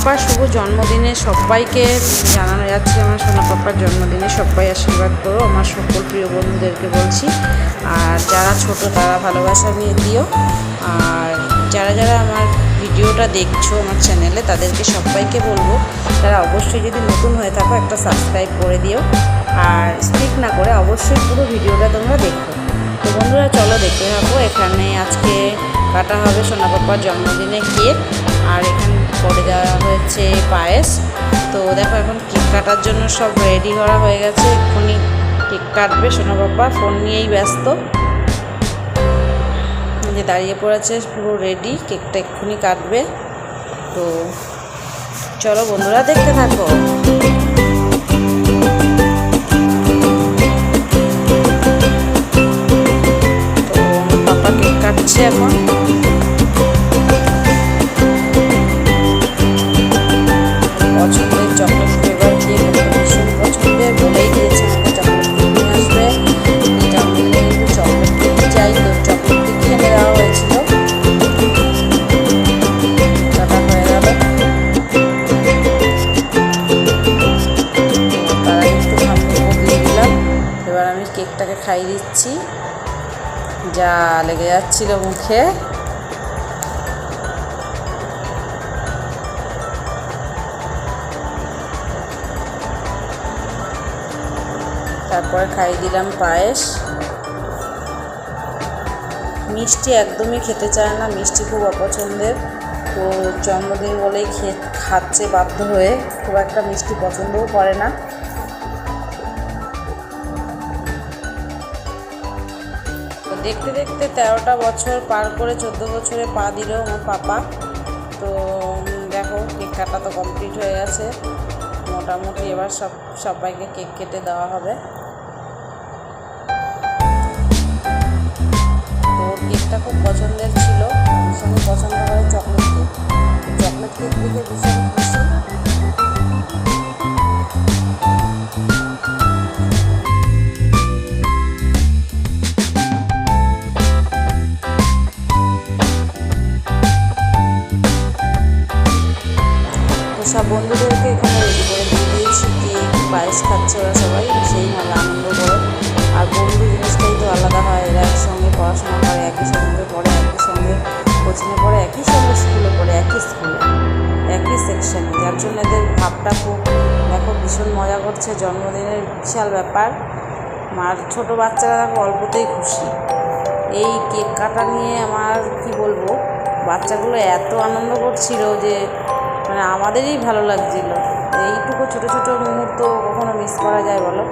পাপার শুভ জন্মদিনে সবাইকে জানানো যাচ্ছে আমার সোনা পাপার জন্মদিনে সবাই আশীর্বাদ করো। আমার সকল প্রিয় বন্ধুদেরকে বলছি, আর যারা ছোট তারা ভালোবাসা নিয়ে দিও, আর যারা যারা আমার ভিডিওটা দেখছো আমার চ্যানেলে তাদেরকে সবাইকে বলবো তারা অবশ্যই যদি নতুন হয়ে থাকো একটা সাবস্ক্রাইব করে দিও, আর স্কিপ না করে অবশ্যই পুরো ভিডিওটা তোমরা দেখো। তো বন্ধুরা চলো দেখতে থাকো। এখানে আজকে কাটা হবে সোনা পাপার জন্মদিনে কেক, আর এখানে করে দেওয়া হয়েছে পায়েস। তো দেখো এখন কেক কাটার জন্য সব রেডি করা হয়ে গেছে, এক্ষুনি কেক কাটবে সোনা পাপা, ফোন নিয়েই ব্যস্ত, যে দাঁড়িয়ে পড়েছে পুরো রেডি, কেকটা এক্ষুনি কাটবে। তো চলো বন্ধুরা দেখতে থাকো। তো পাপা কেক কাটছে এখন। পছন্দের চকলেট ফ্লেভার কেক, ভীষণ পছন্দের, বলেই দিয়েছে আমাকে চকলেট কেক নিয়ে আসবে। জন্মদিনে কিন্তু চকলেট কেক চাই, তো চকলেট কেক এনে দেওয়া হয়েছিল। কাটা হয়ে গেল, তারা একটু ভালো দিয়ে দিলাম। এবার আমি কেকটাকে খাইয়ে দিচ্ছি, যা লেগে যাচ্ছিল মুখে। তারপরে খাইয়ে দিলাম পায়েস। মিষ্টি একদমই খেতে চায় না, মিষ্টি খুব অপছন্দের, তো জন্মদিন বলেই খাচ্ছে বাধ্য হয়ে, খুব একটা মিষ্টি পছন্দও করে না। তো দেখতে দেখতে 13টা বছর পার করে 14 বছরে পা দিল আমার পাপা। তো দেখো কেক কাটা তো কমপ্লিট হয়ে গেছে মোটামুটি, এবার সবাইকে কেক কেটে দেওয়া হবে। তো কেকটা খুব পছন্দের ছিল, ভীষণ পছন্দ করে চকলেট কেক, চকলেট কেক দেখে ভীষণ খুশি। সব বন্ধুদেরকে এখানে রেডি করে দিয়ে দিয়েছি, কেক পায়েস খাচ্ছে ওরা সবাই, সেই ভালো আনন্দ করে। আর বন্ধু জিনিসটাই তো আলাদা হয়, এরা একসঙ্গে পড়াশোনা করে, একই সঙ্গে পড়ে, একই সঙ্গে কোচিংয়ে পড়ে, একই সঙ্গে স্কুলে পড়ে, একই স্কুলে একই সেকশনে, যার জন্য এদের ভাবটা খুব দেখো ভীষণ মজা করছে। জন্মদিনের বিশাল ব্যাপার, আর ছোটো বাচ্চারা দেখো অল্পতেই খুশি। এই কেক কাটা নিয়ে আমার কি বলবো, বাচ্চাগুলো এত আনন্দ করছিল যে মানে আমাদেরই ভালো লাগছিল। এইটুকু ছোটো ছোটো মুহূর্ত কখনো মিস করা যায় বলো।